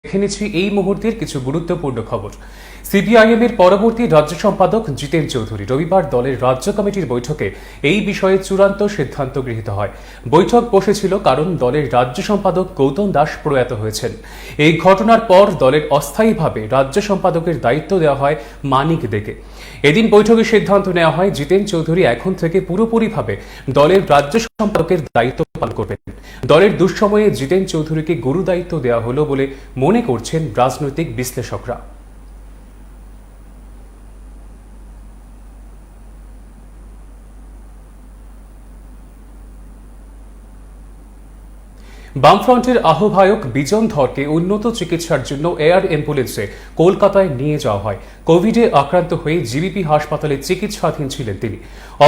দেখে নিচ্ছি এই মুহূর্তের কিছু গুরুত্বপূর্ণ খবর। সিপিআইএম এর পরবর্তী রাজ্য সম্পাদক জিতেন চৌধুরী রবিবার দলের রাজ্য কমিটির বৈঠকে এই বিষয়ে চূড়ান্ত সিদ্ধান্ত গৃহীত হয়। বৈঠক বসেছিল কারণ দলের রাজ্য সম্পাদক গৌতম দাস প্রয়াত হয়েছেন। এই ঘটনার পর দলের অস্থায়ীভাবে রাজ্য সম্পাদকের দায়িত্ব দেওয়া হয় মানিক দেকে। এদিন বৈঠকে সিদ্ধান্ত নেওয়া হয় জিতেন চৌধুরী এখন থেকে পুরোপুরিভাবে দলের রাজ্য সম্পাদকের দায়িত্ব পালন করবেন। দলের দুঃসময়ে জিতেন চৌধুরীকে গুরু দায়িত্ব দেওয়া হলো বলে মনে করছেন রাজনৈতিক বিশ্লেষকরা। বামফ্রন্টের আহ্বায়ক বিজন ধরকে উন্নত চিকিৎসার জন্য এয়ার অ্যাম্বুলেন্সে কলকাতায় নিয়ে যাওয়া হয়। কোভিডে আক্রান্ত হয়ে জিবিপি হাসপাতালে চিকিৎসাধীন ছিলেন তিনি।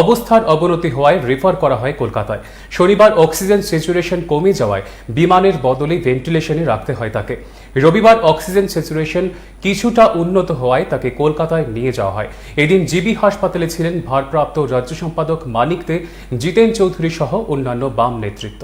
অবস্থার অবনতি হওয়ায় রেফার করা হয় কলকাতায়। শনিবার অক্সিজেন স্যাচুরেশন কমে যাওয়ায় বিমানের বদলে ভেন্টিলেশনে রাখতে হয় তাকে। রবিবার অক্সিজেন স্যাচুরেশন কিছুটা উন্নত হওয়ায় তাকে কলকাতায় নিয়ে যাওয়া হয়। এদিন জিবি হাসপাতালে ছিলেন ভারপ্রাপ্ত রাজ্য সম্পাদক মানিক দে, জিতেন চৌধুরী সহ অন্যান্য বাম নেতৃত্ব।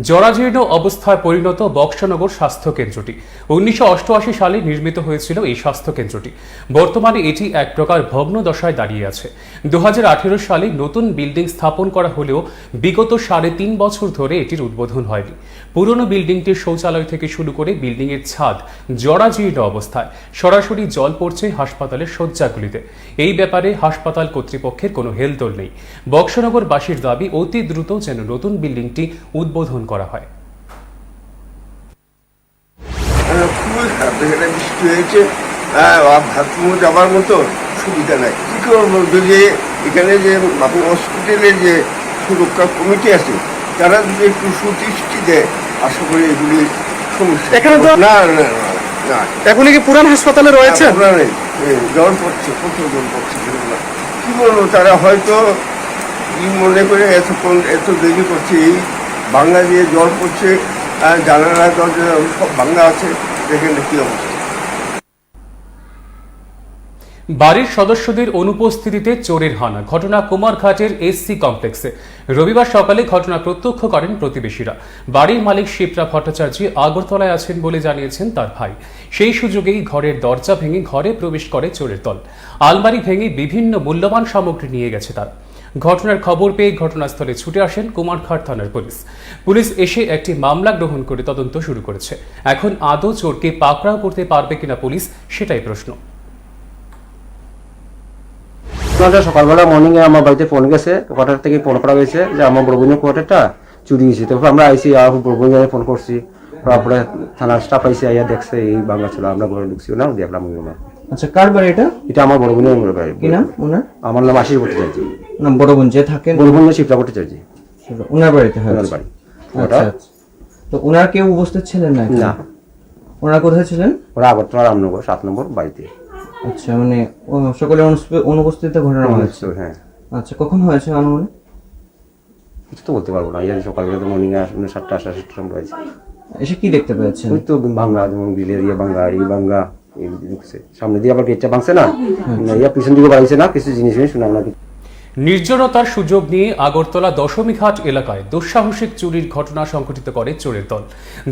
জরাজীর্ণ অবস্থায় পরিণত বক্সনগর স্বাস্থ্য কেন্দ্রটি 1988 সালে নির্মিত হয়েছিল। এই স্বাস্থ্য কেন্দ্রটি বর্তমানে এটি এক প্রকার ভগ্ন দশায় দাঁড়িয়ে আছে। 2018 সালে নতুন বিল্ডিং স্থাপন করা হলেও বিগত 3.5 বছর ধরে এটির উদ্বোধন হয়নি। পুরনো বিল্ডিংটির শৌচালয় থেকে শুরু করে বিল্ডিং এর ছাদ জরাজীর্ণ অবস্থায়, সরাসরি জল পড়ছে হাসপাতালের শয্যাগুলিতে। এই ব্যাপারে হাসপাতাল কর্তৃপক্ষের কোনো হেলদোল নেই। বক্সনগরবাসীর দাবি অতি দ্রুত যেন নতুন বিল্ডিংটি উদ্বোধন করা হয়। খুবই খারাপ, এখানে বৃষ্টি হয়েছে, বাথরুমে যাওয়ার মতো সুবিধা নাই। কি করবো, যদি এখানে যে হসপিটালের যে সুরক্ষা কমিটি আছে তারা যদি একটু সুদৃষ্টি দেয়, আশা করি এগুলি সমস্যা। এখানে তো না না না, এখনই কি পুরান হাসপাতালে রয়েছে? জল পড়ছে, প্রচুর জল পড়ছে। কি বলবো, তারা হয়তো কি মনে করে এতক্ষণ এত দেরি করছে। এই বাংলা দিয়ে জল পড়ছে, জানালা দরজা সব বাংলা আছে, দেখেন কি অবস্থা। বাড়ির সদস্যদের অনুপস্থিতিতে চোরের হানা, ঘটনা কুমারঘাটের এসসি কমপ্লেক্সে। রবিবার সকালে ঘটনা প্রত্যক্ষ করেন প্রতিবেশীরা। বাড়ির মালিক শিপ্রা ভট্টাচার্য আগরতলায় আছেন বলে জানিয়েছেন তার ভাই। সেই সুযোগেই ঘরের দরজা ভেঙে ঘরে প্রবেশ করে চোরের দল। আলমারি ভেঙে বিভিন্ন মূল্যবান সামগ্রী নিয়ে গেছে তারা। ঘটনার খবর পেয়ে ঘটনাস্থলে ছুটে আসেন কুমারঘাট থানার পুলিশ। পুলিশ এসে একটি মামলা গ্রহণ করে তদন্ত শুরু করেছে। এখন আদৌ চোরকে পাকড়াও করতে পারবে কিনা পুলিশ, সেটাই প্রশ্ন। সকালবেলা মর্নিং এ আমার বাড়িতে ফোন গেছে, কোয়ার্টার থেকে ফোন করা হয়েছে যে আমার বড় বোনের কোয়ার্টারটা চুরি হয়েছে। তারপর আমরা আইসি, বড় বোনের ফোন করছি, তারপরে থানার স্টাফ আইসি আইয়া দেখছে এই বাংলা ছিল। আমরা ঘরে ঢুকছি না, দেখলাম। আচ্ছা, কার বাড়ি এটা? এটা আমার বড় বোনের বাড়ি। কি নাম ওনার? আমার নাম আশিস ভট্টাচার্য। না, বড় বোন যে থাকেন? বড় বোন শিপ্রা ভট্টাচার্য, ওনার বাড়িতে হয়? ওনার বাড়ি। আচ্ছা, তো ওনার কেউ উপস্থিত ছিলেন না? না। ওনারা কোথায় ছিলেন? ওরা আগরতলা রামনগর 7 নম্বর বাড়িতে। আচ্ছা, মানে সকলে অনুপস্থিত ঘটনা হয়েছে? হ্যাঁ। আচ্ছা, কখন হয়েছে আনুমানিক? কিছু তো বলতে পারবো না। সকালবেলা তো মর্নিং এ 7টা 7:30 সময় হয়েছে। এসে কি দেখতে পেয়েছেন? ওই তো বাংলা, যেমন বিলের বাংলা, এই বাংলা ঢুকছে। সামনে দিয়ে আবার গেটটা ভাঙছে না, পিছন দিকে বাড়াইছে না, কিছু জিনিস শুনে আমরা। নির্জনতার সুযোগ নিয়ে আগরতলা দশমীঘাট এলাকায় দুঃসাহসিক চুরির ঘটনা সংঘটিত করে চোরের দল।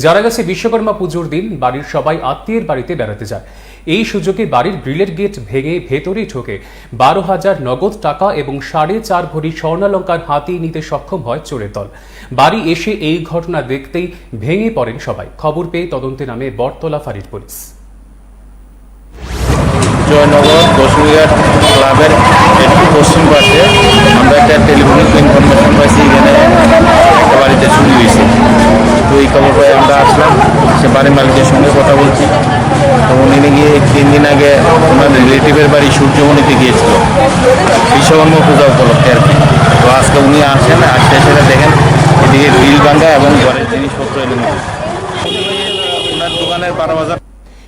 জানা গেছে বিশ্বকর্মা পুজোর দিন বাড়ির সবাই আত্মীয়ের বাড়িতে বেড়াতে যায়। এই সুযোগে বাড়ির গ্রিলের গেট ভেঙে ভেতরে ঢোকে 12,000 নগদ টাকা এবং 4.5 ভরি স্বর্ণালঙ্কার হাতিয়ে নিতে সক্ষম হয় চোরের দল। বাড়ি এসে এই ঘটনা দেখতেই ভেঙে পড়েন সবাই। খবর পেয়ে তদন্তে নামে বটতলা ফাঁড়ির পুলিশ। জয়নগর দশমীঘাট ক্লাবের একটু পশ্চিম পাশে আমরা একটা টেলিফোনিক ইনফরমেশন পাইছি, এখানে একটা বাড়িতে চুরি হয়েছে। তো এই খবর পাই আমরা আসলাম, সে বাড়ির মালিকের সঙ্গে কথা বলছি। তো উনি গিয়ে 3 দিন আগে ওনার রিলেটিভের বাড়ি সূর্যমণিতে গিয়েছিল বিশ্বকর্মা পূজা উপলক্ষে আর কি। তো আজকে উনি আসেন, আসতে সেটা দেখেন এদিকে গ্রিল ভাঙা এবং ঘরের জিনিসপত্র এনে ওনার দোকানের 12,000।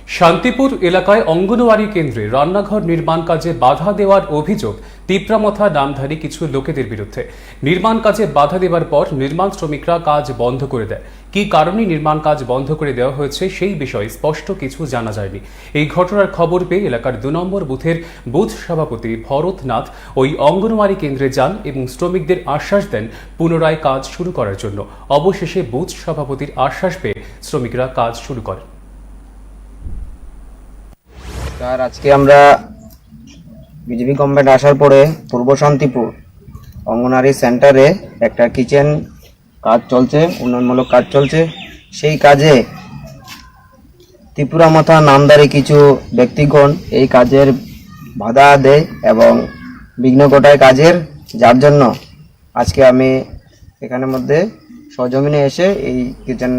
শান্তিপুর এলাকায় অঙ্গনওয়াড়ি কেন্দ্রে রান্নাঘর নির্মাণ কাজে বাধা দেওয়ার অভিযোগ তিপ্রামথা নামধারী কিছু লোকেদের বিরুদ্ধে। নির্মাণ কাজে বাধা দেওয়ার পর নির্মাণ শ্রমিকরা কাজ বন্ধ করে দেয়। কী কারণে নির্মাণ কাজ বন্ধ করে দেওয়া হয়েছে সেই বিষয়ে স্পষ্ট কিছু জানা যায়নি। এই ঘটনার খবর পেয়ে এলাকার 2 নম্বর বুথের বুথ সভাপতি ভরত নাথ ওই অঙ্গনওয়াড়ি কেন্দ্রে যান এবং শ্রমিকদের আশ্বাস দেন পুনরায় কাজ শুরু করার জন্য। অবশেষে বুথ সভাপতির আশ্বাস পেয়ে শ্রমিকরা কাজ শুরু করেন। স্যার, আজকে আমরা বিজেপি গভর্নমেন্ট আসার পরে পূর্ব শান্তিপুর অঙ্গনওয়াড়ি সেন্টারে একটা কিচেন কাজ চলছে, উন্নয়নমূলক কাজ চলছে। সেই কাজে ত্রিপুরামাথা নামধারী কিছু ব্যক্তিগণ এই কাজের বাধা দেয় এবং বিঘ্ন ঘটায় কাজের, যার জন্য আজকে আমি এখানের মধ্যে সজমিনে এসে এই কিচেন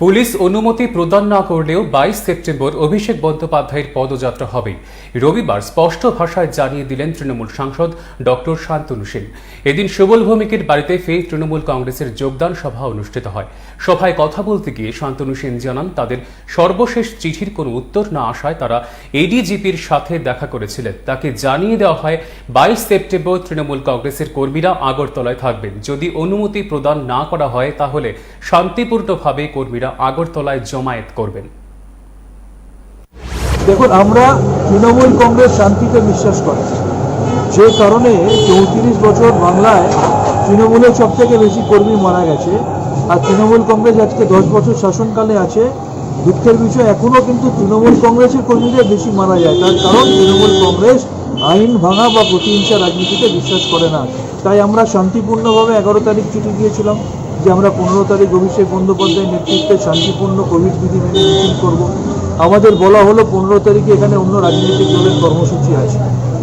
পুলিশ অনুমতি প্রদান না করলেও 22 সেপ্টেম্বর অভিষেক বন্দ্যোপাধ্যায়ের পদযাত্রা হবে। রবিবার স্পষ্ট ভাষায় জানিয়ে দিলেন তৃণমূল সাংসদ ডক্টর শান্তনু সেন। এদিন সুবল ভৌমিকের বাড়িতে ফের তৃণমূল কংগ্রেসের যোগদান সভা অনুষ্ঠিত হয়। সভায় কথা বলতে গিয়ে শান্তনু সেন জানান, তাদের সর্বশেষ চিঠির কোনো উত্তর না আসায় তারা এডিজিপির সাথে দেখা করেছিলেন। তাকে জানিয়ে দেওয়া হয় 22 সেপ্টেম্বর তৃণমূল কংগ্রেসের কর্মীরা আগরতলায় থাকবেন। যদি অনুমতি প্রদান না করা হয় তাহলে শান্তিপূর্ণভাবে কর্মীরা আগরতলায় জমায়েত করবেন। দেখুন, আমরা তৃণমূল কংগ্রেস শান্তিতে বিশ্বাস করে, যে কারণে 34 বছর বাংলায় তৃণমূলের সব থেকে বেশি কর্মী মারা গেছে। আর তৃণমূল কংগ্রেস আজকে 10 বছর শাসনকালে আছে। দুঃখের বিষয়, এখনও কিন্তু তৃণমূল কংগ্রেসের কর্মীদের বেশি মারা যায়। তার কারণ তৃণমূল কংগ্রেস আইন ভাঙা বা প্রতিহিংসা রাজনীতিতে বিশ্বাস করে না। তাই আমরা শান্তিপূর্ণভাবে 11 তারিখ চিঠি দিয়েছিলাম যে আমরা 15 তারিখ অভিষেক বন্দ্যোপাধ্যায়ের নেতৃত্বে শান্তিপূর্ণ কোভিড বিধি মেনে মিছিল করব। আমাদের বলা হলো 15 তারিখে এখানে অন্য রাজনৈতিক দলের কর্মসূচি আছে।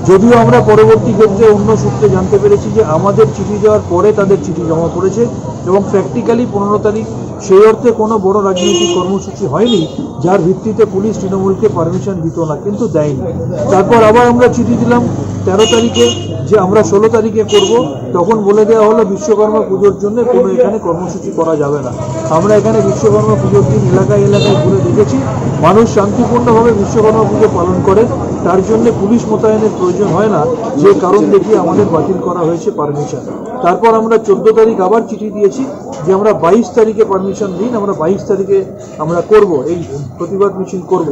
যদিও আমরা পরবর্তী ক্ষেত্রে অন্য সূত্রে জানতে পেরেছি যে আমাদের চিঠি দেওয়ার পরে তাদের চিঠি জমা পড়েছে এবং প্র্যাকটিক্যালি 15 তারিখ সেই অর্থে কোনো বড় রাজনৈতিক কর্মসূচি হয়নি যার ভিত্তিতে পুলিশ তৃণমূলকে পারমিশন দিত না, কিন্তু দেয়নি। তারপর আবার আমরা চিঠি দিলাম 13 তারিখে যে আমরা 16 তারিখে করব। তখন বলে দেওয়া হলো বিশ্বকর্মা পুজোর জন্য কোনো এখানে কর্মসূচি করা যাবে না। আমরা এখানে বিশ্বকর্মা পুজোর দিন এলাকায় এলাকায় ঘুরে দেখেছি মানুষ শান্তিপূর্ণভাবে বিশ্বকর্মা পুজো পালন করে, তার জন্য পুলিশ মোতায়েনের প্রয়োজন হয় না, যে কারণ দেখিয়ে আমাদের বাতিল করা হয়েছে পারমিশন। তারপর আমরা 14 তারিখ আবার চিঠি দিয়েছি যে আমরা 22 তারিখে পারমিশন দিন, আমরা 22 তারিখে আমরা করব, এই প্রতিবাদ মিছিল করব।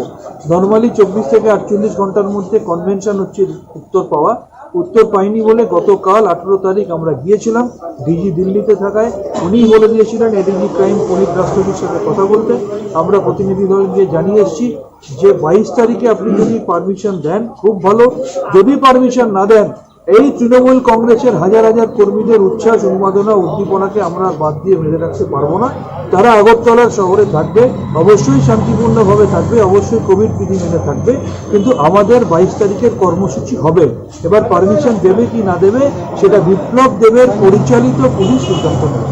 নর্মালি 24 থেকে 48 ঘন্টার মধ্যে কনভেনশন হচ্ছে উত্তর পাইনি বলে গতকাল 18 তারিখ আমরা গিয়েছিলাম ডিজি দিল্লিতে থাকায়। উনি বলে দিয়েছিলেন এডিজি ক্রাইম পুনিত রাষ্ট্রপতির সাথে কথা বলতে। আমরা প্রতিনিধি দল গিয়ে জানিয়ে এসেছি যে 22 তারিখে আপনি যদি পারমিশন দেন খুব ভালো, যদি পারমিশন না দেন এই তৃণমূল কংগ্রেসের হাজার হাজার কর্মীদের উচ্ছ্বাস, উন্মাদনা, উদ্দীপনাকে আমরা বাদ দিয়ে মেরে রাখতে পারবো না। তারা আগরতলার শহরে থাকবে, অবশ্যই শান্তিপূর্ণভাবে থাকবে, অবশ্যই কোভিড বিধি মেনে থাকবে, কিন্তু আমাদের 22 তারিখের কর্মসূচি হবে। এবার পারমিশন দেবে কি না দেবে সেটা বিপ্লব দেবের পরিচালিত পুলিশ সিদ্ধান্ত নেবে।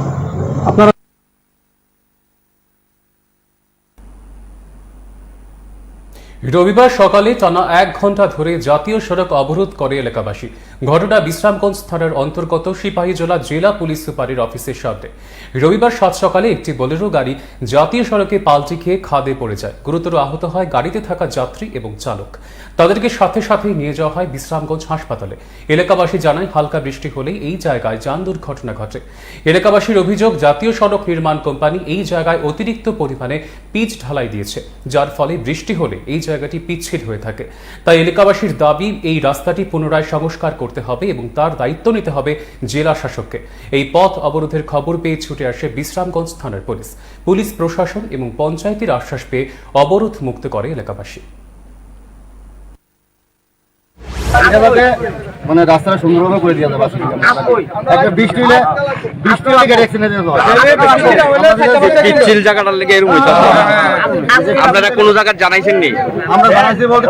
রবিবার সকালে টানা 1 ঘন্টা ধরে জাতীয় সড়ক অবরোধ করে এলাকাবাসী। ঘটনা বিশ্রামগঞ্জ থানার অন্তর্গত সিপাহীজলা জেলা পুলিশ সুপারের অফিসের সামনে। রবিবার সাত সকালে একটি বোলেরো গাড়ি জাতীয় সড়কে পাল্টি খেয়ে খাদে পড়ে যায়। গুরুতর আহত হয় গাড়িতে থাকা যাত্রী এবং চালক। তাদেরকে সাথে সাথেই নিয়ে যাওয়া হয় বিশ্রামগঞ্জ হাসপাতালে। এলাকাবাসী জানায়, হালকা বৃষ্টি হলেই এই জায়গায় যান দুর্ঘটনা ঘটে। এলাকাবাসীর অভিযোগ, জাতীয় সড়ক নির্মাণ কোম্পানি এই জায়গায় অতিরিক্ত পরিমাণে পিচ ঢালাই দিয়েছে, যার ফলে বৃষ্টি হলে এই জায়গাটি পিচ্ছিল হয়ে থাকে। তাই এলাকাবাসীর দাবি, এই রাস্তাটি পুনরায় সংস্কার করতে হবে এবং তার দায়িত্ব নিতে হবে জেলা শাসককে। এই পথ অবরোধের খবর পেয়ে ছুটে আসে বিশ্রামগঞ্জ থানার পুলিশ প্রশাসন এবং পঞ্চায়েতের আশ্বাস পেয়ে অবরোধ মুক্ত করে এলাকাবাসী। মানে রাস্তাটা সুন্দরভাবে করে দিয়ে যাবে। একটা বৃষ্টি হলে গাড়ি অ্যাক্সিডেন্ট পিচ্ছিল জায়গাটার লেগে এরকম হইতো। আপনারা কোনো জায়গা জানাইছেন নি? আমরা জানাইছি বলতে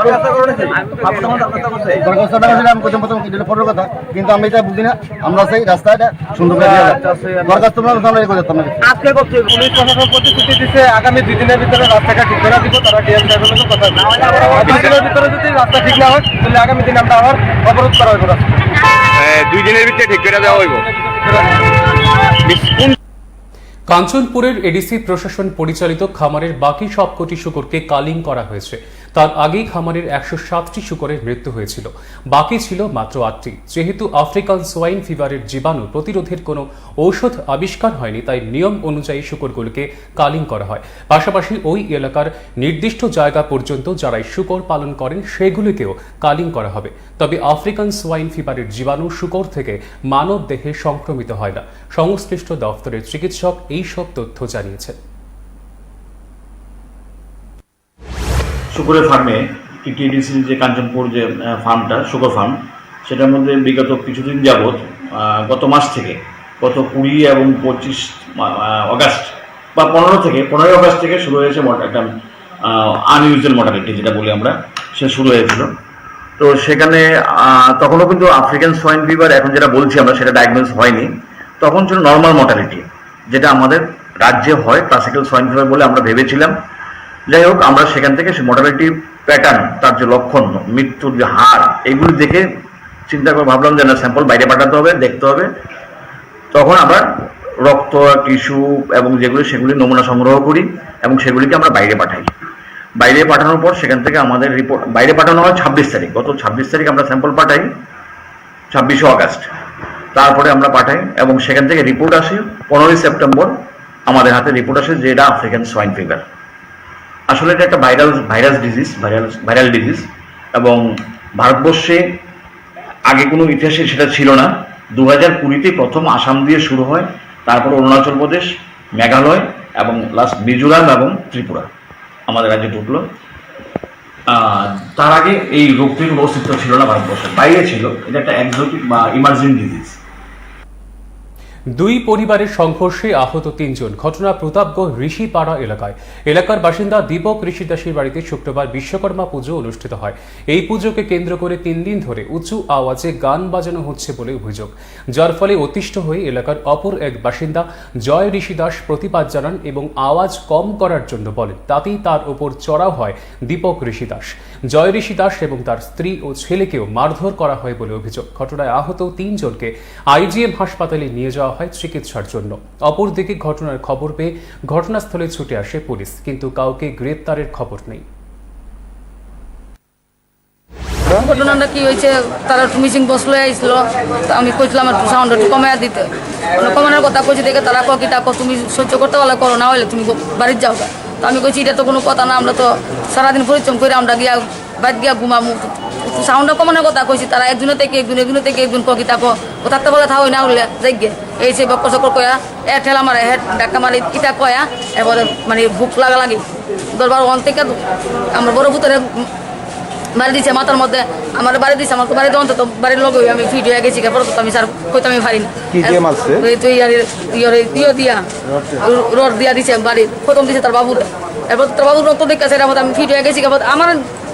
ফটোর কথা, কিন্তু আমি এটা বুঝি না। আমরা সেই রাস্তাটা সুন্দর করে দিয়ে দরখাস্ত আজকে করছে পুলিশ প্রশাসন প্রতিশ্রুতি দিচ্ছে আগামী 2 দিনের ভিতরে রাস্তাটা ঠিক করে দিব। তারা ডিএম সাহেবের কথা 2 দিনের ভিতরে যদি রাস্তা ঠিক না হয় তাহলে আগামী দিন আমরা আবার অবরোধ করা হইব। 2 দিনের ভিতরে ঠিক করে দেওয়া হইব। কাঞ্চনপুরের এডিসি প্রশাসন পরিচালিত খামারের বাকি সবকটি শূকরকে কালিং করা হয়েছে। তার আগেই খামারের 107টি শূকরের মৃত্যু হয়েছিল, বাকি ছিল মাত্র 8টি। যেহেতু আফ্রিকান সোয়াইন ফিভারের জীবাণু প্রতিরোধের কোনো ঔষধ আবিষ্কার হয়নি, তাই নিয়ম অনুযায়ী শূকরগুলোকে কালিং করা হয়। পাশাপাশি ওই এলাকার নির্দিষ্ট জায়গা পর্যন্ত যারা শূকর পালন করেন সেগুলিকেও কালিং করা হবে। তবে আফ্রিকান সোয়াইন ফিভারের জীবাণু শূকর থেকে মানব দেহে সংক্রমিত হয় না। সংশ্লিষ্ট দফতরের চিকিৎসক এইসব তথ্য জানিয়েছেন। শুকরের ফার্মে টিটিডিসির যে কাঞ্চনপুর যে ফার্মটা শুকর ফার্ম, সেটার মধ্যে বিগত কিছুদিন যাবৎ গত মাস থেকে গত 20 এবং 25 অগাস্ট বা 15 অগাস্ট থেকে শুরু হয়েছে একটা আনইউজুয়াল মর্টালিটি যেটা বলি আমরা, সে শুরু হয়েছিল। তো সেখানে তখনও কিন্তু আফ্রিকান সোয়াইন ফিভার এখন যেটা বলছি আমরা সেটা ডায়াগনোস হয়নি, তখন ছিল নর্মাল মর্টালিটি যেটা আমাদের রাজ্যে হয়, ক্লাসিক্যাল সোয়াইন ফিভার বলে আমরা ভেবেছিলাম। যাই হোক, আমরা সেখান থেকে সে মর্টালিটি প্যাটার্ন, তার যে লক্ষণ, মৃত্যুর যে হার, এইগুলি দেখে চিন্তা করে ভাবলাম যে না, স্যাম্পল বাইরে পাঠাতে হবে, দেখতে হবে। তখন আবার রক্ত, টিস্যু এবং যেগুলি সেগুলি নমুনা সংগ্রহ করি এবং সেগুলিকে আমরা বাইরে পাঠাই। বাইরে পাঠানোর পর সেখান থেকে আমাদের রিপোর্ট বাইরে পাঠানো হয় 26 তারিখ। গত 26 তারিখ আমরা স্যাম্পল পাঠাই, 26 অগাস্ট তারপরে আমরা পাঠাই এবং সেখান থেকে রিপোর্ট আসে 15 সেপ্টেম্বর আমাদের হাতে রিপোর্ট আসে যে এটা আফ্রিকান সোয়াইন ফিভার। আসলে এটা একটা ভাইরাল ডিজিজ এবং ভারতবর্ষে আগে কোনো ইতিহাসে সেটা ছিল না। 2020-তে প্রথম আসাম দিয়ে শুরু হয়, তারপর অরুণাচল প্রদেশ, মেঘালয় এবং লাস্ট মিজোরাম এবং ত্রিপুরা আমাদের রাজ্যে ঢুকলো। তার আগে এই রোগটির অস্তিত্ব ছিল না ভারতবর্ষের বাইরে ছিল। এটা একটা এক্সোটিক বা ইমার্জিং ডিজিজ। দুই পরিবারের সংঘর্ষে আহত 3 জন। ঘটনা প্রতাপগড় ঋষিপাড়া এলাকায়। এলাকার বাসিন্দা দীপক ঋষিদাসের বাড়িতে শুক্রবার বিশ্বকর্মা পুজো অনুষ্ঠিত হয়। এই পুজোকে কেন্দ্র করে 3 দিন ধরে উঁচু আওয়াজে গান বাজানো হচ্ছে বলে অভিযোগ, যার ফলে অতিষ্ঠ হয়ে এলাকার অপর এক বাসিন্দা জয় ঋষিদাস প্রতিবাদ জানান এবং আওয়াজ কম করার জন্য বলেন। তাতেই তার ওপর চড়াও হয় দীপক ঋষিদাস। জয় ঋষিদাস এবং তার স্ত্রী ও ছেলেকেও মারধর করা হয় বলে অভিযোগ। ঘটনায় আহত 3 জনকে আইজিএম হাসপাতালে নিয়ে যাওয়া হয় চিকিৎসার জন্য। অপরদিকে ঘটনার খবর পেয়ে ঘটনাস্থলে ছুটে আসে পুলিশ, কিন্তু কাউকে গ্রেপ্তারের খবর নেই। ঘটনাটা কি হয়েছে, তারা মিশিং বসলো আইসল, আমি কইছিলাম একটু সাউন্ড একটু কমাইয়া দিতে, কমানোর কথা কইছি দেখে তারা কিটা তুমি সহ্য করতে পারলে করো, না হলে তুমি বাড়ির যাও। তো আমি কইছি এটা তো কোনো কথা না, আমরা তো সারাদিন পরিশ্রম করে আমরা গিয়া বাড়ি গিয়া ঘুমামু, সাউন্ডটা কমানোর কথা কইছি। তারা একজনের থেকে একজন কিটা ও থাকতে বলে থা হই না হলে যাই গে এই সে বক্কর চক্কর কয়া এ ঠেলা মারে হেড ডাক্কা মারি ইটা কয়া, এবারে মানে ভুক লাগা লাগি দরবার ওয়ান থেকে আমার বড় ভূতরে বাড়ি দিচ্ছে মাথার মধ্যে, আমার বাড়ি দিচ্ছে, আমার তো বাড়িতে অন্তত বাড়ির লোক আমি ফিট হয়ে গেছি, পরে তো আমি স্যার কইতে আমি পারি না। তুই ইয়ে দিয়া রড দিয়া দিছে বাড়ি প্রথম দিছে তার বাবুর, এরপর তার বাবুর রক্ত দেখতেছে, এর মধ্যে আমি ফিট হয়ে গেছি। আমার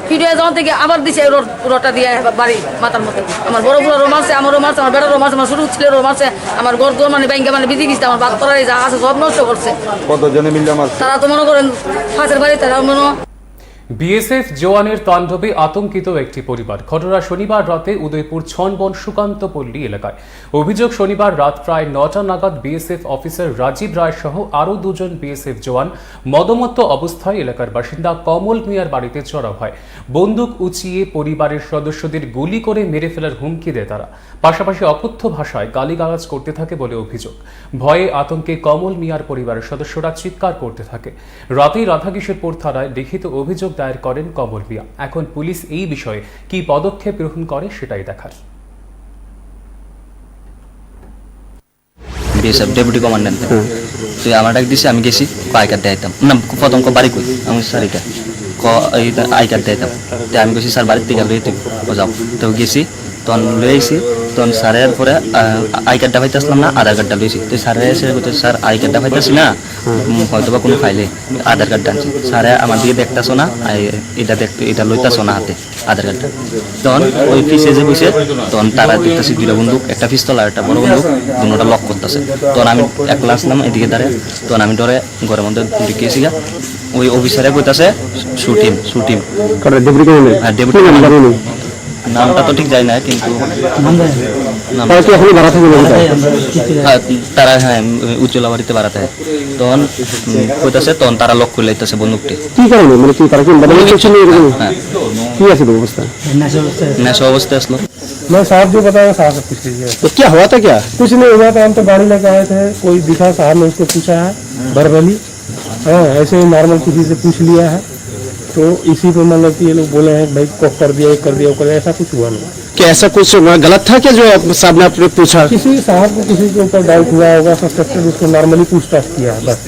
ফিট হয়ে যাওয়ার থেকে আবার দিছে রডটা দিয়ে বাড়ি মাথার মধ্যে। আমার বড় বড় রোমান্সে, আমার রোমান্সে, আমার বেড়ার রোমান্সে, আমার ছোট ছেলের রোমান্সে, আমার ঘর দোর মানে ব্যাংকে মানে বিধি গেছে, আমার বাদ করার যা আছে সব নষ্ট করছে। কতজনে মিলে আমার তারা তো মনে করেন ফাঁসের বাড়ি, তারা মনে বিএসএফ জওয়ানের তাণ্ডবে আতঙ্কিত একটি পরিবার। ঘটনা শনিবার রাতে উদয়পুর ছনবন সুকান্ত পল্লী এলাকায়। অভিযোগ, শনিবার রাত প্রায় 9টা নাগাদ বিএসএফ অফিসার রাজীব রায় সহ আরও 2 জন বিএসএফ জওয়ান মদমত্ত অবস্থায় এলাকার বাসিন্দা কমল মিয়ার বাড়িতে চড়াও হয়। বন্দুক উঁচিয়ে পরিবারের সদস্যদের গুলি করে মেরে ফেলার হুমকি দেয় তারা। পাশাপাশি অকথ্য ভাষায় গালিগালাজ করতে থাকে বলে অভিযোগ। ভয়ে আতঙ্কে কমল মিয়ার পরিবারের সদস্যরা চিৎকার করতে থাকে। রাতেই রাধাকিশোরপুর থানায় লিখিত অভিযোগ দায়ের করেন কমল মিয়া। এখন পুলিশ এই বিষয়ে কি পদক্ষেপ গ্রহণ করে সেটাই দেখার। বিএসএফ ডেপুটি কমান্ড্যান্ট তুই আমার ডাক দিছে, আমি গেছি আই কার্ড দিতাম না, প্রথম বাড়ি কই আমি স্যার এটা আই কার্ড দিতাম, আমি গেছি স্যার বাড়ির থেকে লই তুই যাও, তো গেছি তখন লই আইসি, তখন স্যারের পরে আই কার্ডটা পাইতেছিলাম না, আধার কার্ডটা লইছি। তো স্যারে এসে বলছে স্যার আই কার্ডটা পাইতেছি না, হয়তো বা কোনো ফাইলে আধার কার্ডটা আনছি। স্যারে আমার দিকে দেখতেছো না, এটা দেখতে এটা লইতেছো না হাতে আধার কার্ডটা। তখন ওই পিসে যে বসে তখন তারা দেখতেছি 2টা বন্দুক, একটা পিস্তল আর একটা বড় বন্দুক, দুটোটা লক করতেছে। তখন আমি একলা আসলাম এদিকে দাঁড়িয়ে, তখন আমি ডরে ঘরের মধ্যে ঢুকিয়েছি। ওই অফিসারে কইতাছে শুটিং ডেপুটি নামটা তো ঠিক যায় না, কিন্তু নাম তারা কি এখনই ভাড়া থাকে বলে যায়? হ্যাঁ, তারা হ্যাঁ উজ্জ্বলা বাড়িতে বাড়াতে হয় তখন কইতাছে তখন তারা লক করে লাইতেছে বন্দুকটি। কি কারণে মানে কি তারা কি মানে কিছু নেই এরকম? হ্যাঁ, কি আছে অবস্থা? নেশা অবস্থায় আসলো। मैं साहब जो बताया साहब से पूछ लीजिए। तो क्या हुआ था क्या? कुछ नहीं हुआ था, हम तो गाड़ी लेके आए थे, कोई दिखा साहब ने उसको पूछा है बरबली, हाँ ऐसे ही नॉर्मल किसी से पूछ लिया है, तो इसी पे मतलब कि ये लोग बोले हैं भाई को कर दिया कर दिया कर दिया, ऐसा कुछ हुआ नहीं। क्या ऐसा कुछ गलत था क्या जो साहब ने आपने पूछा? किसी साहब को किसी के ऊपर डाउट हुआ होगा, सस्पेक्टेड, उसको नॉर्मली पूछताछ किया है बस।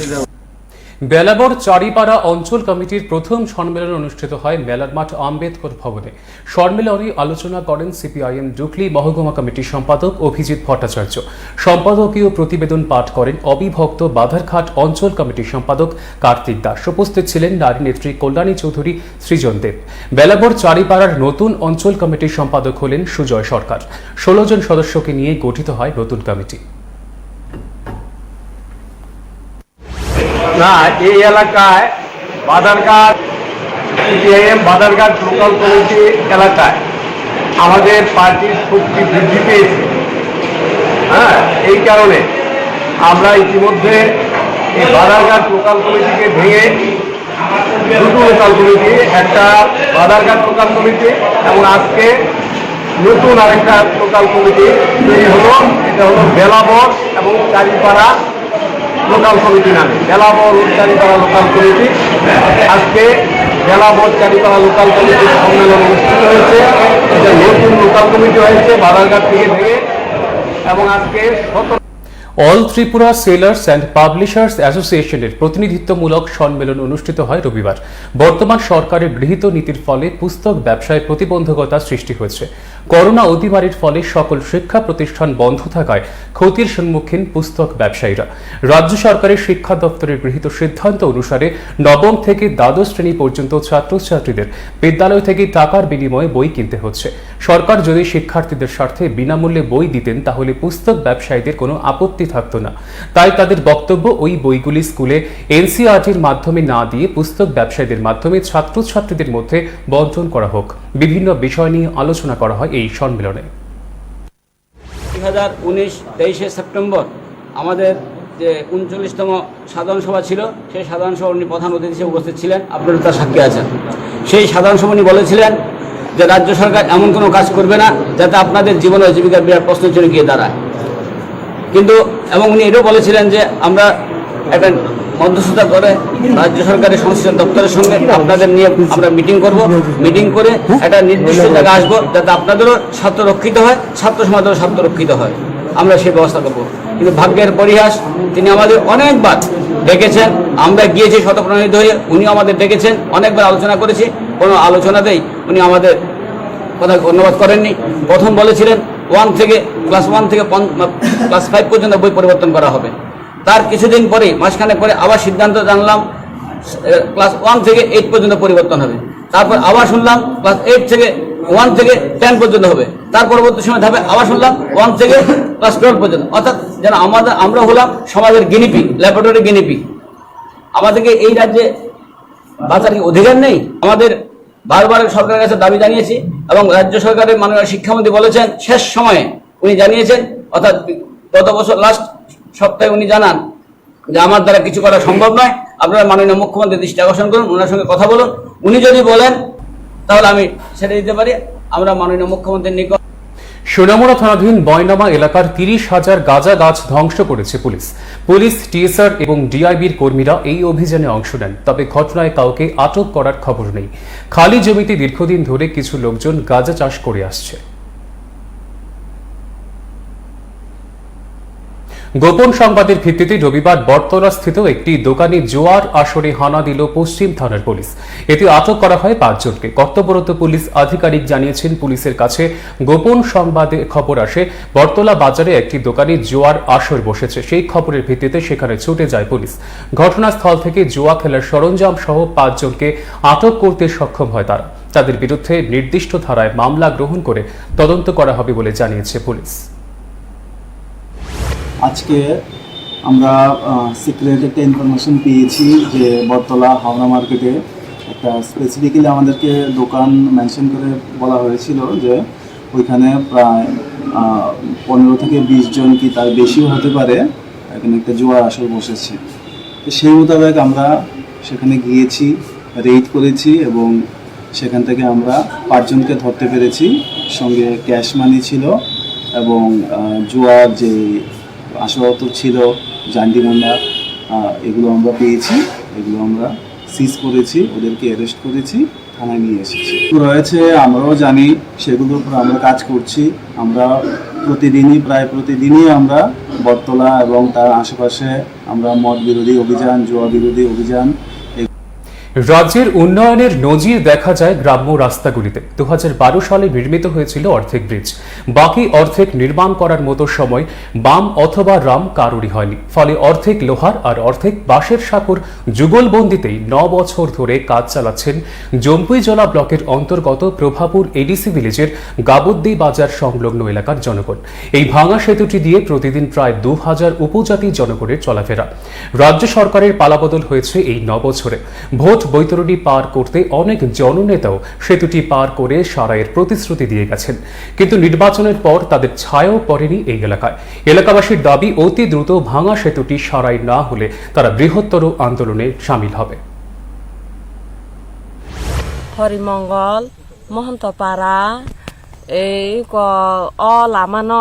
বেলাবর চারিপাড়া অঞ্চল কমিটির প্রথম সম্মেলন অনুষ্ঠিত হয় মেলার মাঠ আম্বেদকর ভবনে। সম্মেলনে আলোচনা করেন সিপিআইএম ডুকলি মহকুমা কমিটির সম্পাদক অভিজিৎ ভট্টাচার্য। সম্পাদকীয় প্রতিবেদন পাঠ করেন অবিভক্ত বাধারঘাট অঞ্চল কমিটির সম্পাদক কার্তিক দাস। উপস্থিত ছিলেন নারী নেত্রী কল্যাণী চৌধুরী, সৃজন দেব। বেলাবর চারিপাড়ার নতুন অঞ্চল কমিটির সম্পাদক হলেন সুজয় সরকার। 16 জন সদস্যকে নিয়ে গঠিত হয় নতুন কমিটি। না, এই এলাকায় Badharghat CPIM Badharghat local committee এলাকায় আমাদের পার্টির শক্তি বৃদ্ধি পেয়েছে। হ্যাঁ, এই কারণে আমরা ইতিমধ্যে এই বাদারঘাট লোকাল কমিটিকে ভেঙে দুটো লোকাল কমিটি, একটা বাদারঘাট লোকাল কমিটি এবং আজকে নতুন আরেকটা লোকাল কমিটি তৈরি হলো। এটা হলো বেলাবর এবং চারিপাড়া লোকাল কমিটি নামে। বেলাবর চারিপাড়া লোকাল কমিটি, আজকে বেলাবর চারিপাড়া লোকাল কমিটির সম্মেলন অনুষ্ঠিত হয়েছে। এটা নতুন লোকাল কমিটি হয়েছে বাদারঘাট থেকে ভেঙে, এবং আজকে all Tripura sellers and publishers অ্যাসোসিয়েশনের প্রতিনিধিত্বমূলক সম্মেলন অনুষ্ঠিত হয় রবিবার। বর্তমান সরকারের গৃহীত নীতির ফলে পুস্তক ব্যবসায় প্রতিবন্ধকতা সৃষ্টি হয়েছে। করোনা অতিমারির ফলে সকল শিক্ষা প্রতিষ্ঠান বন্ধ থাকায় ক্ষতির সম্মুখীন পুস্তক ব্যবসায়ীরা। রাজ্য সরকারের শিক্ষা দপ্তরের গৃহীত সিদ্ধান্ত অনুসারে নবম থেকে দ্বাদশ শ্রেণী পর্যন্ত ছাত্রছাত্রীদের বিদ্যালয় থেকে টাকার বিনিময়ে বই কিনতে হচ্ছে। সরকার যদি শিক্ষার্থীদের স্বার্থে বিনামূল্যে বই দিতেন তাহলে পুস্তক ব্যবসায়ীদের কোনো আপত্তি থাকতো না। তাই তাদের বক্তব্য ওই বইগুলি স্কুলে এনসিইআরটির মাধ্যমে না দিয়ে পুস্তক ব্যবসায়ীদের মাধ্যমে ছাত্রছাত্রীদের মধ্যে বণ্টন করা হোক। বিভিন্ন বিষয় নিয়ে আলোচনা করা হয় এই সম্মেলনে। 2019-23 সেপ্টেম্বর আমাদের যে 39তম সাধারণ সভা ছিল, সেই সাধারণ সভা উনি প্রধান অতিথি হিসেবে উপস্থিত ছিলেন, আপনারা তার সাক্ষী আছেন। সেই সাধারণ সভা উনি বলেছিলেন যে রাজ্য সরকার এমন কোনো কাজ করবে না যাতে আপনাদের জীবন ও জীবিকার বিরাট প্রশ্নের জন্য গিয়ে দাঁড়ায়। কিন্তু এবং উনি এটাও বলেছিলেন যে আমরা একটা মধ্যস্থতা করে রাজ্য সরকারের সংশ্লিষ্ট দপ্তরের সঙ্গে আপনাদের নিয়ে আমরা মিটিং করব, মিটিং করে একটা নির্দিষ্ট জায়গায় আসবো যাতে আপনাদেরও স্বার্থ রক্ষিত হয়, ছাত্র সমাজেরও স্বার্থ রক্ষিত হয়, আমরা সেই ব্যবস্থা করব। কিন্তু ভাগ্যের পরিহাস, তিনি আমাদের অনেকবার ডেকেছেন, আমরা গিয়েছি শতপ্রণোদিত হয়ে, উনিও আমাদের ডেকেছেন, অনেকবার আলোচনা করেছি, কোনো আলোচনাতেই উনি আমাদের কথা ধন্যবাদ করেননি। প্রথম বলেছিলেন ক্লাস 1 থেকে ক্লাস 5 পর্যন্ত বই পরিবর্তন করা হবে। তার কিছুদিন পরে, মাসখানেক পরে আবার সিদ্ধান্ত জানলাম ক্লাস 1 থেকে 8 পর্যন্ত পরিবর্তন হবে। তারপর আবার শুনলাম ক্লাস 1 থেকে 10 পর্যন্ত হবে। তার পরবর্তী সময় ধাপে আবার শুনলাম 1 থেকে ক্লাস 12 পর্যন্ত। অর্থাৎ যেন আমরা হলাম সমাজের গিনিপিগ, ল্যাবরেটরি গিনিপিগ। আমাদেরকে এই রাজ্যে বাঁচার কি অধিকার নেই? আমাদের বারবার সরকারের কাছে দাবি জানিয়েছি, এবং রাজ্য সরকারের মাননীয় শিক্ষামন্ত্রী বলেছেন শেষ সময়ে উনি জানিয়েছেন, অর্থাৎ গত বছর লাস্ট সপ্তাহে উনি জানান যে আমার দ্বারা কিছু করা সম্ভব নয়, আপনারা মাননীয় মুখ্যমন্ত্রী দৃষ্টি আকর্ষণ করুন, ওনার সঙ্গে কথা বলুন। উনি যদি বলেন তাহলে আমি ছেড়ে দিতে পারি। আমরা মাননীয় মুখ্যমন্ত্রীর নিকট। সোনামুড়া থানাধীন বয়নামা এলাকার 30,000 গাঁজা গাছ ধ্বংস করেছে পুলিশ, টিএসআর এবং ডিআইবির কর্মীরা এই অভিযানে অংশ নেন। তবে ঘটনায় কাউকে আটক করার খবর নেই। খালি জমিতে দীর্ঘদিন ধরে কিছু লোকজন গাঁজা চাষ করে আসছে। গোপন সংবাদের ভিত্তিতে রবিবার বটতলা স্থিত একটি দোকানে জোয়ার আসরে হানা দিল পশ্চিম থানার পুলিশ। এতে আটক করা হয় 5 জনকে। কর্তব্যরত পুলিশ আধিকারিক জানিয়েছেন, পুলিশের কাছে গোপন সংবাদে খবর আসে বটতলা বাজারে একটি দোকানে জোয়ার আসর বসেছে। সেই খবরের ভিত্তিতে সেখানে ছুটে যায় পুলিশ। ঘটনাস্থল থেকে জুয়া খেলার সরঞ্জাম সহ 5 জনকে আটক করতে সক্ষম হয় তারা। তাদের বিরুদ্ধে নির্দিষ্ট ধারায় মামলা গ্রহণ করে তদন্ত করা হবে বলে জানিয়েছে পুলিশ। আজকে আমরা সিক্রেট একটা ইনফরমেশন পেয়েছি যে বটতলা হাওড়া মার্কেটে একটা স্পেসিফিক্যালি আমাদেরকে দোকান মেনশন করে বলা হয়েছিল যে ওইখানে প্রায় 15 থেকে 20 জন কি তার বেশিও হতে পারে এখানে একটা জুয়ার আসর বসেছে। তো সেই মোতাবেক আমরা সেখানে গিয়েছি, রেড করেছি এবং সেখান থেকে আমরা 5 জনকে ধরতে পেরেছি। সঙ্গে ক্যাশ মানি ছিল এবং জুয়ার যে আসবাবপত্র ছিল, জান্ডিমান্ডা, এগুলো আমরা পেয়েছি। এগুলো আমরা সিজ করেছি, ওদেরকে অ্যারেস্ট করেছি, থানায় নিয়ে এসেছি। রয়েছে আমরাও জানি, সেগুলোর উপর আমরা কাজ করছি। আমরা প্রায় প্রতিদিনই আমরা বটতলা এবং তার আশেপাশে আমরা মদ বিরোধী অভিযান, জুয়া বিরোধী অভিযান। রাজ্যের উন্নয়নের নজির দেখা যায় গ্রাম্য রাস্তাগুলিতে। 2012 সালে নির্মিত হয়েছিল অর্ধেক ব্রিজ, বাকি অর্ধেক নির্মাণ করার মতো সময় বাম অথবা রাম কারোরই হয়নি। ফলে অর্ধেক লোহার আর অর্ধেক বাঁশের সাঁকোর যুগলবন্দিতেই 9 বছর ধরে কাজ চালাচ্ছেন জম্পুইজলা ব্লকের অন্তর্গত প্রভাপুর এডিসি ভিলেজের গাবদ্দি বাজার সংলগ্ন এলাকার জনগণ। এই ভাঙা সেতুটি দিয়ে প্রতিদিন প্রায় 2000 উপজাতি জনগণের চলাফেরা। রাজ্য সরকারের পালাবদল হয়েছে এই 9 বছরে। ভোট বৈতরণী পার করতে অনেক জননেতাও সেতুটি পার করে সারাইয়ের প্রতিশ্রুতি দিয়ে গেছেন, কিন্তু নির্বাচনের পর তাদের ছায়াও পড়েনি এই এলাকায়। এলাকাবাসীর দাবি, অতি দ্রুত ভাঙা সেতুটি সারাই না হলে তারা বৃহত্তর আন্দোলনে সামিল হবে। হরিমঙ্গল মহন্তপাড়া এই লামান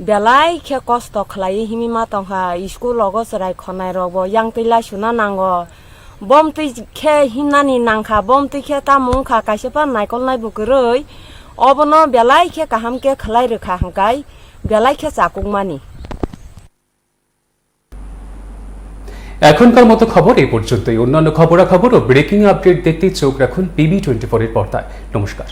বেলাই খে কষ্ট খালাই হিমিমা তংহা স্কুল লগসরাই খনাই রব ইয়াং তৈলা সুনা নাঙ্গ বম তৈ খে হিনানি নাংখা বম তৈ খে তামুংখা কাইसेपा नायकल नाय बुकरै अबनो बेलाय खे काहाम के खलाय रखा हंकाय बेलाय खे चाकुंगमानी। এখনকার মতো খবর এই পর্যন্তই। অন্যান্য খবরাখবর ও ব্রেকিং আপডেট দেখতে চোখ রাখুন PB24 এর পর্দায়। নমস্কার।